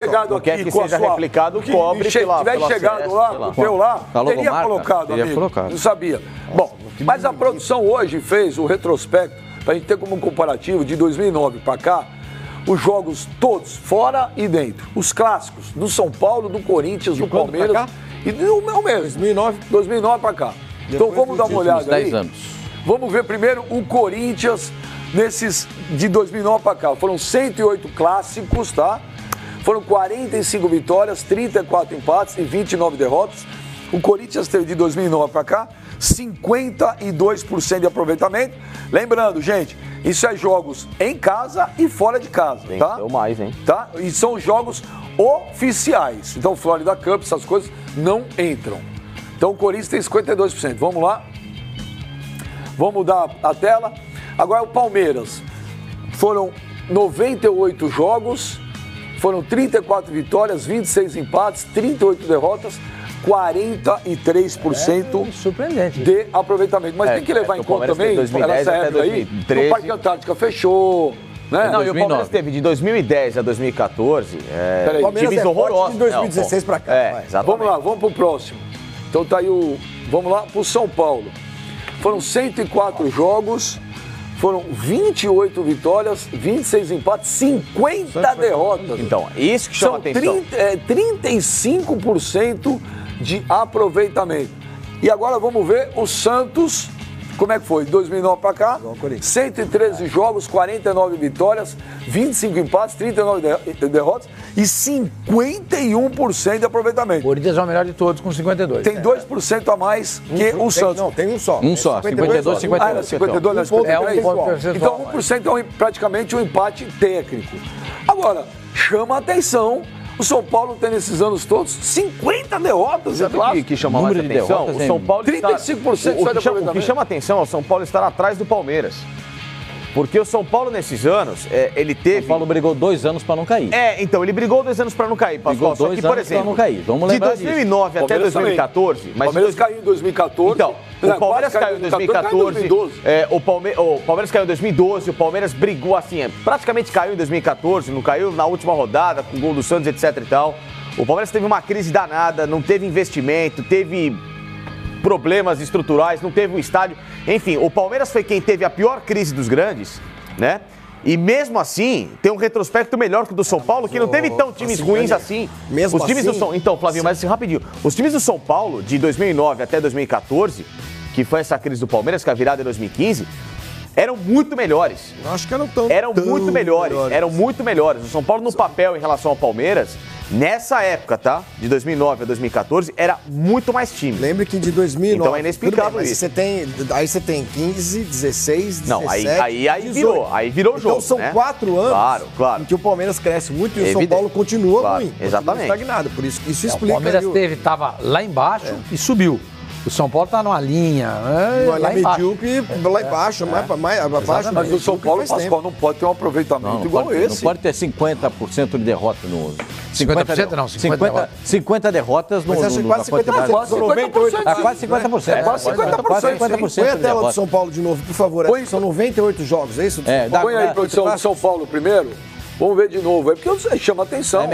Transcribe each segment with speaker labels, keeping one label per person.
Speaker 1: Chegado aqui
Speaker 2: que seja replicado, cobre.
Speaker 1: Se tiver chegado lá, o teu lá, teria colocado, amigo. Não sabia. Bom, mas a produção hoje fez o retrospecto, para a gente ter como comparativo, de 2009 para cá, os jogos todos, fora e dentro. Os clássicos do São Paulo, do Corinthians, do Palmeiras. E do meu mesmo. 2009 para cá. Então vamos dar uma olhada aí.
Speaker 3: 10 anos.
Speaker 1: Vamos ver primeiro o Corinthians nesses de 2009 para cá. Foram 108 clássicos, tá? Foram 45 vitórias, 34 empates e 29 derrotas. O Corinthians teve de 2009 para cá 52% de aproveitamento. Lembrando, gente, isso é jogos em casa e fora de casa, tá?
Speaker 2: Deu mais, hein?
Speaker 1: Tá? E são jogos oficiais. Então, Florida Cup, essas coisas não entram. Então, o Corinthians tem 52%. Vamos lá. Vamos mudar a tela. Agora, o Palmeiras. Foram 98 jogos, foram 34 vitórias, 26 empates, 38 derrotas, 43%
Speaker 3: surpreendente.
Speaker 1: de aproveitamento. Mas tem que levar em conta também, nessa época aí, o Parque Antártica fechou, né?
Speaker 2: Não, e o Palmeiras teve de 2010 a 2014, times horrorosos.
Speaker 4: De 2016 para cá.
Speaker 1: Vamos lá, vamos pro próximo. Então tá aí vamos lá pro São Paulo. Foram 104 jogos, foram 28 vitórias, 26 empates, 50 derrotas.
Speaker 2: Então, isso que chama atenção.
Speaker 1: 35% de aproveitamento. E agora vamos ver o Santos, como é que foi? De 2009 para cá, 113 jogos, 49 vitórias, 25 empates, 39 derrotas e 51% de aproveitamento.
Speaker 3: O Corinthians é o melhor de todos com 52.
Speaker 1: Tem 2% a mais que o Santos.
Speaker 4: Não, tem um só.
Speaker 3: Um só, 52, 52.
Speaker 1: Ah, era 52, não, 53? Então 1% é praticamente um empate técnico. Agora, chama a atenção, o São Paulo tem nesses anos todos 50 derrotas.
Speaker 2: Sabe que chama mais atenção? O São Paulo
Speaker 1: 35%
Speaker 2: o que chama atenção é o São Paulo estar atrás do Palmeiras. Porque o São Paulo, nesses anos, ele teve...
Speaker 3: O São Paulo brigou 2 anos para não cair.
Speaker 2: Então, ele brigou 2 anos para não cair, Pascoal.
Speaker 3: Brigou 2 anos para não cair. Vamos lembrar
Speaker 2: de 2009
Speaker 1: disso.
Speaker 2: até 2014...
Speaker 1: O Palmeiras caiu em 2014.
Speaker 2: Então, o Palmeiras caiu em 2014, o Palmeiras caiu em 2012, o Palmeiras brigou assim, praticamente caiu em 2014, não caiu na última rodada, com o gol do Santos, etc e tal. O Palmeiras teve uma crise danada, não teve investimento, teve problemas estruturais, não teve um estádio. Enfim, o Palmeiras foi quem teve a pior crise dos grandes, né? E mesmo assim, tem um retrospecto melhor que o do São Paulo, que não teve tão times ruins assim.
Speaker 4: Mesmo
Speaker 2: os times
Speaker 4: assim?
Speaker 2: Então, Flavinho, mas assim, rapidinho. Os times do São Paulo, de 2009 até 2014, que foi essa crise do Palmeiras, que é a virada em 2015, eram muito melhores.
Speaker 4: Eu acho que eram tão
Speaker 2: muito melhores. Eram muito melhores. O São Paulo, no papel, em relação ao Palmeiras, nessa época, tá? De 2009 a 2014, era muito mais time.
Speaker 4: Lembre que de 2009...
Speaker 2: Então é inexplicável isso.
Speaker 4: Aí você tem 15, 16, 17,
Speaker 2: Não, aí virou. Aí virou o jogo,
Speaker 4: Então são 4 anos em que o Palmeiras cresce muito e o São Paulo continua ruim.
Speaker 2: Exatamente.
Speaker 4: Continua estagnado. Por isso, isso explica...
Speaker 3: O Palmeiras estava lá embaixo e subiu. O São Paulo está numa linha.
Speaker 4: Lá medíocre, lá embaixo, mais abaixo.
Speaker 1: Mas o São Paulo, Pascoal, não pode ter um aproveitamento igual esse.
Speaker 3: Não pode ter 50% de derrota no...
Speaker 1: 50% não,
Speaker 3: 50 derrotas no...
Speaker 4: Mas acho que quase 50%.
Speaker 3: Quase 50%.
Speaker 1: Quase 50%.
Speaker 4: Põe a tela do São Paulo de novo, por favor. São 98 jogos, é isso?
Speaker 1: Põe aí, produção, do São Paulo primeiro. Vamos ver de novo. É porque chama atenção.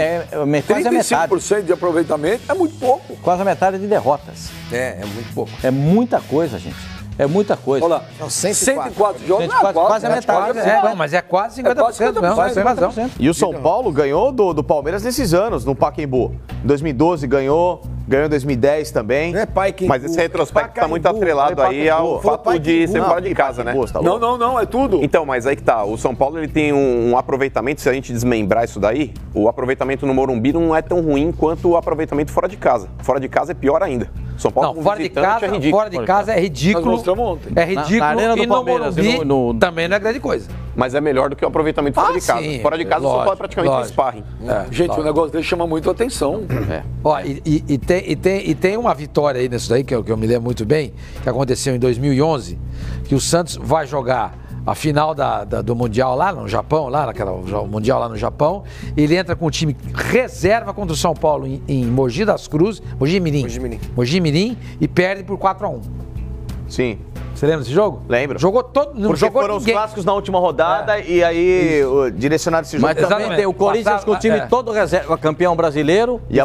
Speaker 3: Quase a metade.
Speaker 1: 35% de aproveitamento é muito pouco.
Speaker 3: Quase a metade de derrotas.
Speaker 4: É muito pouco.
Speaker 3: É muita coisa, gente. É muita coisa.
Speaker 1: Olha lá, 104 jogos,
Speaker 3: quase a metade. Mas é quase 50%.
Speaker 1: Quase 50%.
Speaker 2: E o São Paulo ganhou do Palmeiras nesses anos, no Pacaembu. Em 2012 ganhou em 2010 também.
Speaker 5: Mas esse retrospecto está muito atrelado aí ao fato de ser fora de casa, né?
Speaker 1: Não, é tudo.
Speaker 5: Então, mas aí que tá. O São Paulo ele tem um aproveitamento, se a gente desmembrar isso daí, o aproveitamento no Morumbi não é tão ruim quanto o aproveitamento fora de casa. Fora de casa é pior ainda. São Paulo
Speaker 3: não, fora de casa é ridículo. É ridículo.
Speaker 2: Na Arena do Palmeiras,
Speaker 3: também não é grande coisa.
Speaker 5: Mas é melhor do que o aproveitamento fora de casa. Fora de casa, o São Paulo é praticamente um sparring.
Speaker 1: Gente, o negócio dele chama muito atenção.
Speaker 3: Ó, e tem uma vitória aí nisso daí, que eu me lembro muito bem, que aconteceu em 2011, que o Santos vai jogar a final do Mundial lá no Japão, Mundial lá no Japão. Ele entra com o time reserva contra o São Paulo em Mogi das Cruzes, Mogi Mirim, e perde por 4-1.
Speaker 2: Sim.
Speaker 3: Você lembra desse jogo?
Speaker 2: Lembro.
Speaker 3: Jogou todo. Não
Speaker 2: porque
Speaker 3: jogou
Speaker 2: foram
Speaker 3: ninguém.
Speaker 2: Os clássicos na última rodada e aí direcionaram esse jogo.
Speaker 6: Mas também tem o Corinthians com o time todo reserva, campeão brasileiro,
Speaker 2: e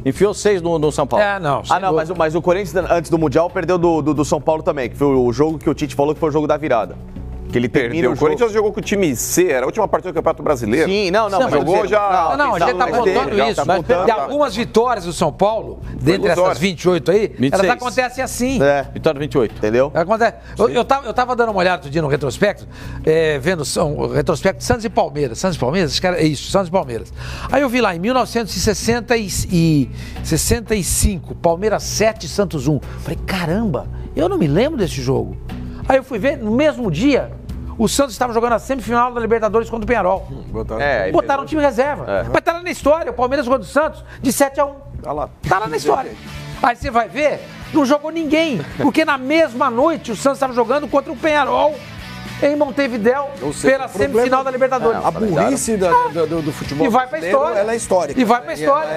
Speaker 6: enfiou 6 no São Paulo.
Speaker 3: Não.
Speaker 2: Mas o Corinthians, antes do Mundial, perdeu do São Paulo também, que foi o jogo que o Tite falou que foi o jogo da virada. Que ele perdeu.
Speaker 5: O Corinthians jogou com o time C, era a última partida do Campeonato Brasileiro.
Speaker 2: Sim, não,
Speaker 5: mas jogou já.
Speaker 3: Não, a gente tá contando isso. Mas de algumas vitórias do São Paulo, dentre essas 28 aí, 26. Elas acontecem assim.
Speaker 2: Vitória 28, entendeu?
Speaker 3: Acontece. Eu tava dando uma olhada outro dia no retrospecto, vendo o retrospecto de Santos e Palmeiras. Santos e Palmeiras? Acho que era isso, Santos e Palmeiras. Aí eu vi lá, em 1965, Palmeiras 7, Santos 1. Falei, caramba, eu não me lembro desse jogo. Aí eu fui ver, no mesmo dia, o Santos estava jogando a semifinal da Libertadores contra o Penharol. Botaram um time reserva. Mas tá lá na história, o Palmeiras jogou do Santos de 7-1. Tá lá na história. Aí você vai ver, não jogou ninguém. Porque na mesma noite o Santos estava jogando contra o Penharol em Montevidéu, pela semifinal da Libertadores.
Speaker 4: A burrice do futebol
Speaker 3: e vai pra história.
Speaker 4: Ela é histórica.
Speaker 3: E vai pra história.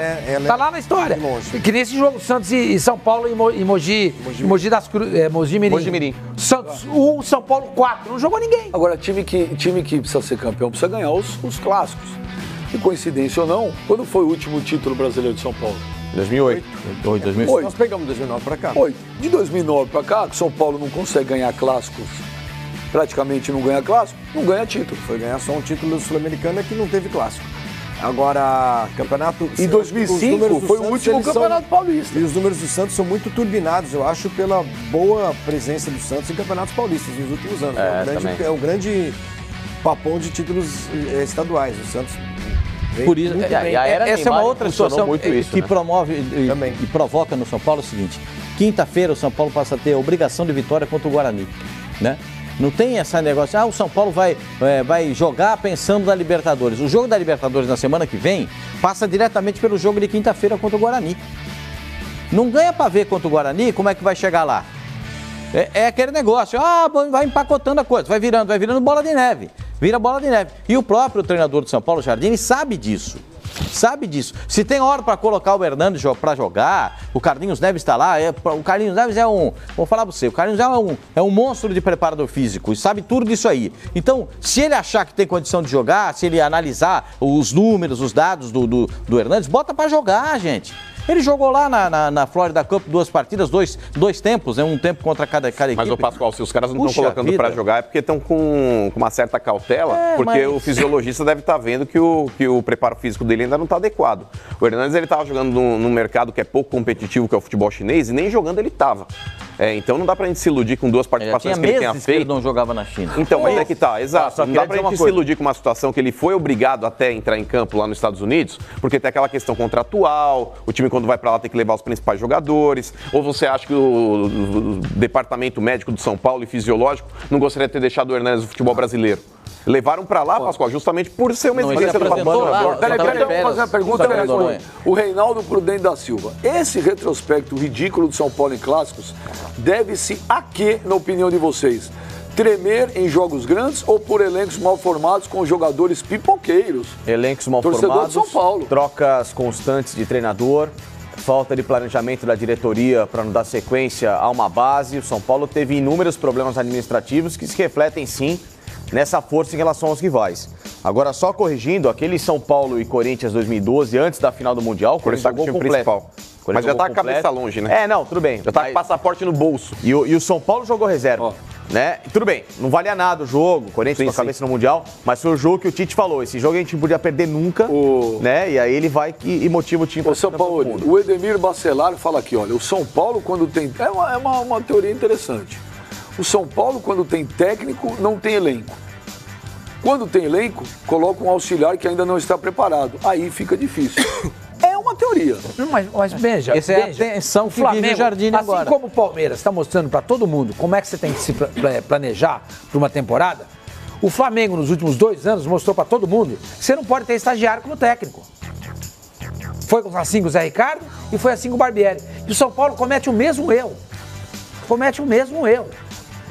Speaker 3: Tá lá na história. Que nesse jogo, Santos e São Paulo e Mogi das Cruzes, Mogi Mirim. Santos 1, São Paulo 4. Não jogou ninguém.
Speaker 1: Agora, time que precisa ser campeão precisa ganhar os clássicos. E coincidência ou não, quando foi o último título brasileiro de São Paulo?
Speaker 2: 2008.
Speaker 4: 2008. Nós pegamos 2009 pra cá.
Speaker 1: 8. De 2009 pra cá, que São Paulo não consegue ganhar clássicos, praticamente não ganha clássico, não ganha título.
Speaker 4: Foi ganhar só um título sul-americano que não teve clássico. Agora, campeonato...
Speaker 1: Em 2005 foi o último campeonato paulista.
Speaker 4: E os números do Santos são muito turbinados, eu acho, pela boa presença do Santos em campeonatos paulistas nos últimos anos. É o grande papão de títulos estaduais. O Santos...
Speaker 6: Por isso, essa é uma outra situação que promove e provoca no São Paulo o seguinte: quinta-feira o São Paulo passa a ter a obrigação de vitória contra o Guarani, né? Não tem esse negócio, o São Paulo vai jogar pensando na Libertadores. O jogo da Libertadores na semana que vem passa diretamente pelo jogo de quinta-feira contra o Guarani. Não ganha para ver contra o Guarani como é que vai chegar lá. É aquele negócio, vai empacotando a coisa, vai virando bola de neve. Vira bola de neve. E o próprio treinador de São Paulo, Jardine, sabe disso. Se tem hora para colocar o Hernandes para jogar, o Carlinhos Neves está lá, o Carlinhos Neves vou falar para você, o Carlinhos é um monstro de preparador físico e sabe tudo disso aí. Então, se ele achar que tem condição de jogar, se ele analisar os números, os dados do Hernandes, bota para jogar, gente. Ele jogou lá na Florida Cup 2 partidas, dois tempos, um tempo contra cada equipe.
Speaker 5: Mas, Pascoal, se os caras não estão colocando para jogar é porque estão com uma certa cautela, porque o fisiologista deve estar vendo que o preparo físico dele ainda não está adequado. O Hernandes, ele estava jogando num mercado que é pouco competitivo, que é o futebol chinês, e nem jogando ele estava. Então não dá pra gente se iludir com duas participações que ele tenha feito.
Speaker 6: Ele não jogava na China.
Speaker 5: Então, mas é que tá, exato. Não dá pra gente se iludir com uma situação que ele foi obrigado até entrar em campo lá nos Estados Unidos, porque tem aquela questão contratual, o time quando vai pra lá tem que levar os principais jogadores, ou você acha que o departamento médico do São Paulo e fisiológico não gostaria de ter deixado o Hernandes no futebol brasileiro? Levaram pra lá, Pascoal, justamente por ser uma exigência do Palmeiras.
Speaker 1: Peraí, eu vou fazer uma pergunta. O Reinaldo Prudente da Silva. Esse retrospecto ridículo do São Paulo em clássicos deve-se a quê, na opinião de vocês? Tremer em jogos grandes ou por elencos mal formados com jogadores pipoqueiros?
Speaker 2: Elencos mal formados, São Paulo. Trocas constantes de treinador, falta de planejamento da diretoria para não dar sequência a uma base. O São Paulo teve inúmeros problemas administrativos que se refletem, sim, nessa força em relação aos rivais. Agora, só corrigindo, aquele São Paulo e Corinthians 2012, antes da final do Mundial, o Corinthians jogou completo.
Speaker 5: Mas já tá a cabeça longe, né?
Speaker 2: Não, tudo bem.
Speaker 5: Já tá com passaporte no bolso.
Speaker 2: E o São Paulo jogou reserva, né? E tudo bem, não valia nada o jogo, o Corinthians com a cabeça no Mundial, mas foi o jogo que o Tite falou, esse jogo a gente não podia perder nunca, né? E aí ele vai e motiva o time para
Speaker 1: São Paulo. O Edemir Bacelar fala aqui, olha, o São Paulo quando tem... É uma teoria interessante. O São Paulo, quando tem técnico, não tem elenco. Quando tem elenco, coloca um auxiliar que ainda não está preparado. Aí fica difícil. É uma teoria.
Speaker 3: Mas veja,
Speaker 6: essa é a atenção que vive o Jardine agora.
Speaker 3: Assim como o Palmeiras está mostrando para todo mundo como é que você tem que se planejar para uma temporada, o Flamengo nos últimos 2 anos mostrou para todo mundo que você não pode ter estagiário como técnico. Foi assim com o Zé Ricardo e foi assim com o Barbieri. E o São Paulo comete o mesmo erro.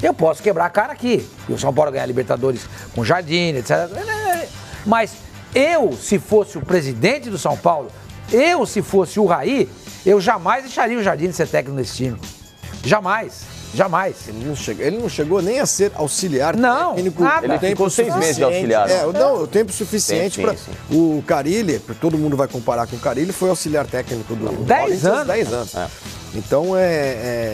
Speaker 3: Eu posso quebrar a cara aqui. E o São Paulo ganhar a Libertadores com o Jardine, etc. Mas se fosse o presidente do São Paulo, se fosse o Raí, eu jamais deixaria o Jardine ser técnico nesse time. Jamais. Jamais.
Speaker 4: Ele não chegou nem a ser auxiliar técnico.
Speaker 2: Nada. Ele ficou 6 meses de auxiliar.
Speaker 4: O tempo suficiente para... O Carille, todo mundo vai comparar com o Carille, foi auxiliar técnico do
Speaker 3: 10 anos.
Speaker 4: 10 anos. Então,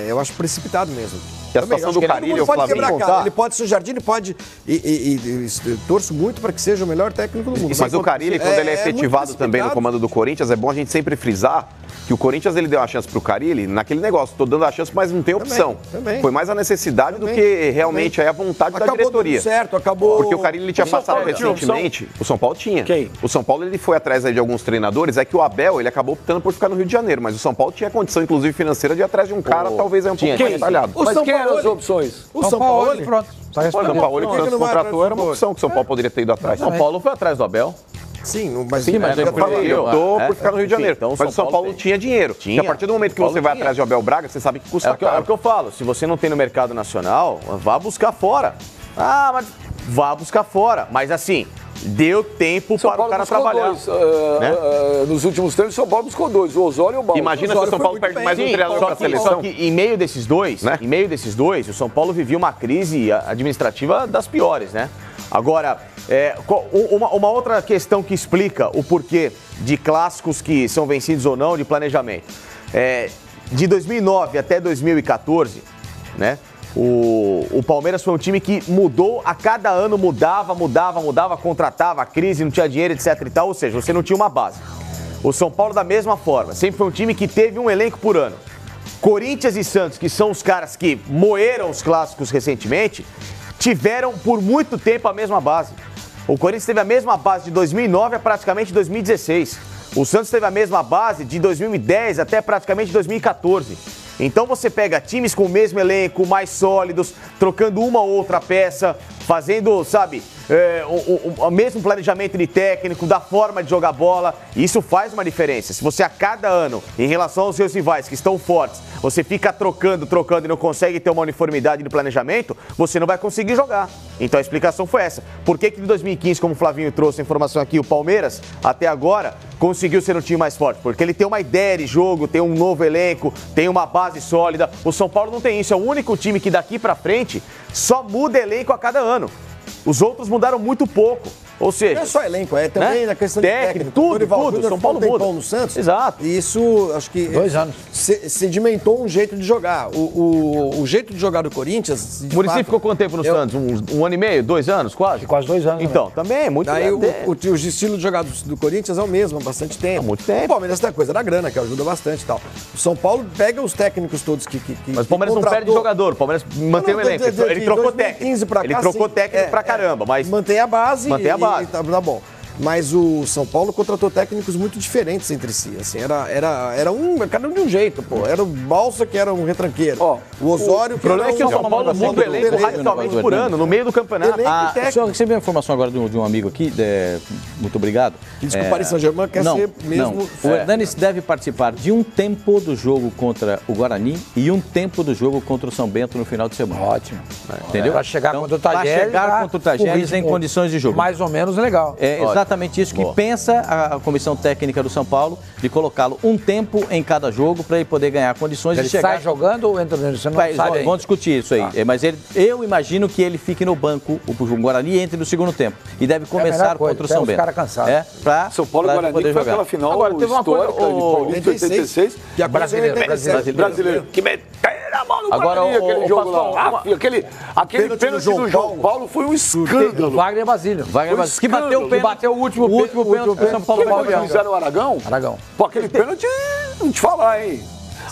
Speaker 4: eu acho precipitado mesmo.
Speaker 5: E a situação do Carille, o Flavinho...
Speaker 4: Ele pode ser o Jardim, ele pode... E torço muito para que seja o melhor técnico do mundo.
Speaker 5: Mas o Carille, quando ele é efetivado também no comando do Corinthians, é bom a gente sempre frisar que o Corinthians ele deu uma chance pro Carille naquele negócio. Tô dando a chance, mas não tem opção.
Speaker 4: Também.
Speaker 5: Foi mais a necessidade do que realmente a vontade da diretoria.
Speaker 4: Tudo certo, acabou.
Speaker 5: Porque o Carille ele tinha passado recentemente. O São Paulo tinha.
Speaker 3: Quem?
Speaker 5: O São Paulo ele foi atrás aí de alguns treinadores. É que o Abel ele acabou optando por ficar no Rio de Janeiro, mas o São Paulo tinha condição, inclusive financeira, de ir atrás de um cara, talvez aí um pouco mais detalhado.
Speaker 1: Mas quem eram as opções?
Speaker 4: O São Paulo,
Speaker 3: pronto.
Speaker 5: O São Paulo que o Santos contratou era uma opção que o São Paulo poderia ter ido atrás.
Speaker 2: São Paulo foi atrás do Abel.
Speaker 4: Sim, mas
Speaker 5: eu optou por ficar no Rio de Janeiro. Então, mas o São Paulo tinha dinheiro. E a partir do momento que você vai atrás de Abel Braga, você sabe que custa caro.
Speaker 2: É o que eu falo. Se você não tem no mercado nacional, vá buscar fora. Mas vá buscar fora. Mas assim, deu tempo para o cara trabalhar.
Speaker 1: Nos últimos tempos, o São Paulo buscou 2, o Osório e o Baldo.
Speaker 5: Imagina se o São Paulo perde mais um treinador para a seleção.
Speaker 2: Só que em meio desses dois, o São Paulo vivia uma crise administrativa das piores, né? Agora, uma outra questão que explica o porquê de clássicos que são vencidos ou não, de planejamento. De 2009 até 2014, né? O Palmeiras foi um time que mudou, a cada ano mudava, contratava, crise, não tinha dinheiro, etc e tal, ou seja, você não tinha uma base. O São Paulo da mesma forma, sempre foi um time que teve um elenco por ano. Corinthians e Santos, que são os caras que moeram os clássicos recentemente, tiveram por muito tempo a mesma base. O Corinthians teve a mesma base de 2009 a praticamente 2016. O Santos teve a mesma base de 2010 até praticamente 2014. Então você pega times com o mesmo elenco, mais sólidos, trocando uma ou outra peça, fazendo, sabe, o mesmo planejamento de técnico, da forma de jogar bola. E isso faz uma diferença. Se você a cada ano, em relação aos seus rivais que estão fortes, você fica trocando e não consegue ter uma uniformidade de planejamento, você não vai conseguir jogar. Então a explicação foi essa. Por que de 2015, como o Flavinho trouxe a informação aqui, o Palmeiras, até agora, conseguiu ser um time mais forte? Porque ele tem uma ideia de jogo, tem um novo elenco, tem uma base sólida. O São Paulo não tem isso. É o único time que daqui pra frente só muda elenco a cada ano. Os outros mudaram muito pouco. Ou seja...
Speaker 4: Não é só elenco, é também na questão de técnico.
Speaker 2: Tudo. São Paulo muda.
Speaker 4: No Santos.
Speaker 2: Exato.
Speaker 4: E isso, acho que...
Speaker 3: 2 anos.
Speaker 4: Sedimentou um jeito de jogar. O jeito de jogar do Corinthians...
Speaker 2: O Muricy ficou quanto tempo no Santos? Um ano e meio? 2 anos, quase?
Speaker 3: Quase 2 anos.
Speaker 2: Então, também é muito
Speaker 4: tempo. Aí o estilo de jogar do Corinthians é o mesmo, há bastante tempo.
Speaker 2: Há muito tempo.
Speaker 4: O Palmeiras tem a coisa da grana, que ajuda bastante e tal. O São Paulo pega os técnicos todos que
Speaker 2: mas o Palmeiras não perde jogador. O Palmeiras mantém o elenco. Ele trocou técnico. Ele trocou técnico pra caramba, mas...
Speaker 4: Mantém a base.
Speaker 2: Mantém a base.
Speaker 4: Tá bom. Mas o São Paulo contratou técnicos muito diferentes entre si. Assim, era cada um de um jeito, pô. Era o Balsa, que era um retranqueiro. O Osório, que era um...
Speaker 2: O problema é que o São Paulo muda o elenco radicalmente por ano, no meio do campeonato.
Speaker 6: Só recebi uma informação agora de um amigo aqui, muito obrigado.
Speaker 4: Que diz que o Paris Saint-Germain quer ser mesmo...
Speaker 6: O Hernanes deve participar de um tempo do jogo contra o Guarani e um tempo do jogo contra o São Bento no final de semana.
Speaker 3: Ótimo.
Speaker 6: Entendeu?
Speaker 3: Para chegar contra o Tajeres,
Speaker 6: em condições de jogo.
Speaker 3: Mais ou menos legal.
Speaker 6: Exatamente isso que pensa a comissão técnica do São Paulo, de colocá-lo um tempo em cada jogo para ele poder ganhar condições
Speaker 3: de
Speaker 6: chegar...
Speaker 3: Ele sai jogando ou entra nele? Você não sabe.
Speaker 6: Vamos discutir isso aí. Mas eu imagino que ele fique no banco, o Guarani, entre no segundo tempo. E deve começar contra o São Bento.
Speaker 3: Os caras cansados.
Speaker 1: São Paulo e Guarani foi aquela final
Speaker 2: agora, teve uma
Speaker 1: histórica de Paulista 86.
Speaker 3: Que a
Speaker 1: brasileiro. Que meteram a bola no Guarani, aquele jogo lá. Aquele pênalti do João Paulo foi um escândalo.
Speaker 3: Wagner Basílio.
Speaker 6: Que bateu o último pênalti do São Paulo.
Speaker 1: Fizeram o Aragão? Pô, aquele pênalti, não te falar, hein?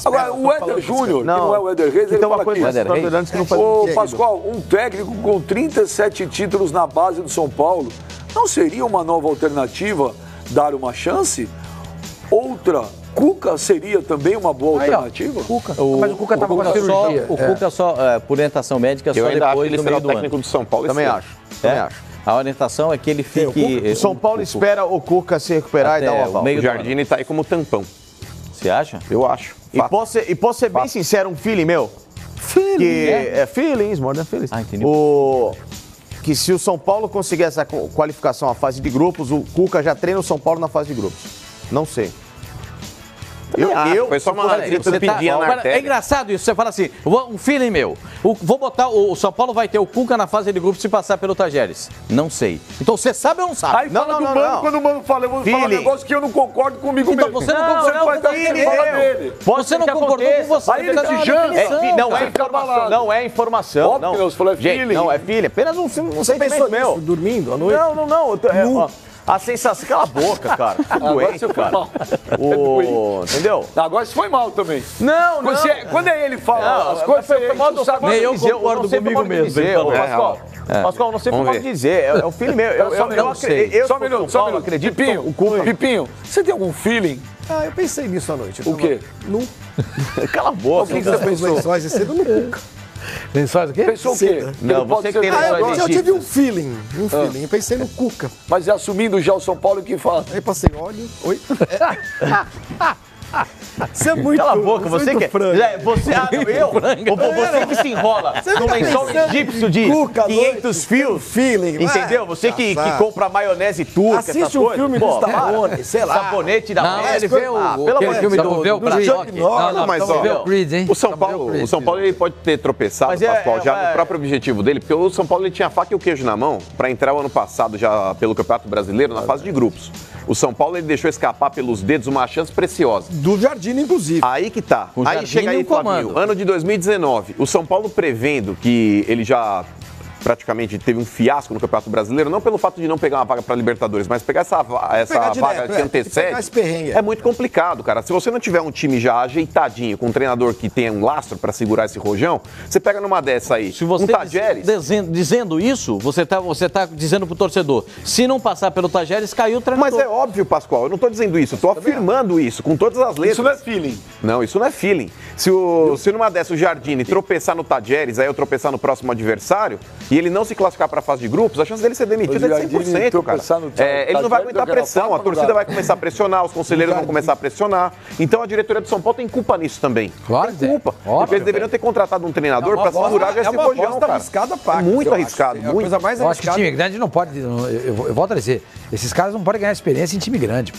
Speaker 1: Agora, o Éder Júnior, que não é o Éder Reis, ele fala aqui. Ô, Pascoal, um técnico com 37 títulos na base do São Paulo, não seria uma nova alternativa dar uma chance? Outra, Cuca seria também uma boa alternativa?
Speaker 3: Mas o Cuca estava com a cirurgia.
Speaker 6: O Cuca só, por orientação médica, só depois do meio do ano.
Speaker 5: técnico do São Paulo.
Speaker 2: Também acho.
Speaker 6: A orientação é que ele fique...
Speaker 2: O São Paulo espera o Cuca se recuperar e dar uma volta.
Speaker 5: O Jardine tá aí como tampão.
Speaker 6: Você acha?
Speaker 5: Eu acho.
Speaker 2: E posso ser bem sincero, um feeling meu? Feelings, more than feelings.
Speaker 6: Entendi.
Speaker 2: Que se o São Paulo conseguir essa qualificação à fase de grupos, o Cuca já treina o São Paulo na fase de grupos. Não sei.
Speaker 5: Foi só uma pedinha na artéria.
Speaker 6: É engraçado isso, você fala assim, um feeling meu, vou botar, o São Paulo vai ter o Cuca na fase de grupo se passar pelo Tajeres. Não sei. Então você sabe ou não sabe?
Speaker 1: Aí fala do Mano, quando o Mano fala, eu vou falar um negócio que eu não concordo comigo mesmo.
Speaker 6: Então você não concorda com
Speaker 1: dele.
Speaker 6: Você não concordou com você.
Speaker 1: Aí ele tá jantando.
Speaker 2: Não é informação.
Speaker 1: Óbvio que você falou, é feeling.
Speaker 2: Não, é feeling. Apenas um sentimento meu.
Speaker 4: Dormindo à noite?
Speaker 2: Não. A sensação... Cala a boca, cara. Doente, cara. Entendeu?
Speaker 1: Agora você foi mal também.
Speaker 2: Não.
Speaker 1: Quando é ele fala as coisas,
Speaker 6: nem eu concordo comigo mesmo.
Speaker 2: Pascoal, não sei como dizer. É o feeling meu.
Speaker 1: Só um minuto.
Speaker 2: Acredito.
Speaker 1: Pipinho, você tem algum feeling?
Speaker 4: Eu pensei nisso à noite.
Speaker 1: O quê?
Speaker 2: Cala a boca.
Speaker 1: O que você pensou?
Speaker 4: Lençóis de cedo no Cuca.
Speaker 3: Lençóis o quê?
Speaker 1: Pensou o quê?
Speaker 2: Não, você que tem lençóis
Speaker 4: eu tive um feeling. Eu pensei no Cuca.
Speaker 1: Mas é assumindo já o São Paulo que fala.
Speaker 4: Aí passei óleo. Oi? Você é muito...
Speaker 2: Cala a boca, você que... Você que se enrola num lençol egípcio de 500 fios.
Speaker 4: Feeling.
Speaker 2: Entendeu? Você que compra maionese turca, essas coisas.
Speaker 4: Assiste um filme do Stallone, sei lá.
Speaker 2: Sabonete da
Speaker 3: Não, ele vê o filme do Creed.
Speaker 5: O São Paulo ele pode ter tropeçado, Pascoal, já no próprio objetivo dele, porque o São Paulo ele tinha a faca e o queijo na mão para entrar o ano passado já pelo Campeonato Brasileiro na fase de grupos. O São Paulo ele deixou escapar pelos dedos uma chance preciosa.
Speaker 4: Do Jardine, inclusive.
Speaker 5: Aí que tá. Aí chega aí, Flavinho, ano de 2019. O São Paulo prevendo que ele já praticamente teve um fiasco no Campeonato Brasileiro, não pelo fato de não pegar uma vaga para Libertadores, mas pegar essa vaga que antecede, é muito complicado, cara. Se você não tiver um time já ajeitadinho, com um treinador que tenha um lastro para segurar esse rojão, você pega numa dessa aí.
Speaker 6: Se você dizendo isso, você tá dizendo pro torcedor, se não passar pelo Tajeres, caiu o treinador.
Speaker 5: Mas é óbvio, Pascoal, eu não tô dizendo isso, eu tô afirmando isso, com todas as letras.
Speaker 1: Isso não é feeling.
Speaker 5: Não, isso não é feeling. Se numa dessa o Jardine tropeçar no Tajeres, aí eu tropeçar no próximo adversário, e ele não se classificar para a fase de grupos, a chance dele ser demitido é de 100%, cara. Ele não vai aguentar pressão, a torcida vai começar a pressionar, os conselheiros vão começar a pressionar. Então a diretoria do São Paulo tem culpa nisso também.
Speaker 3: Claro,
Speaker 5: tem culpa. Porque eles deveriam ter contratado um treinador para segurar esse rojão, cara.
Speaker 4: Arriscada,
Speaker 5: muito arriscado, muito.
Speaker 4: Coisa mais
Speaker 3: eu acho que time grande não pode, eu volto a dizer, esses caras não podem ganhar experiência em time grande.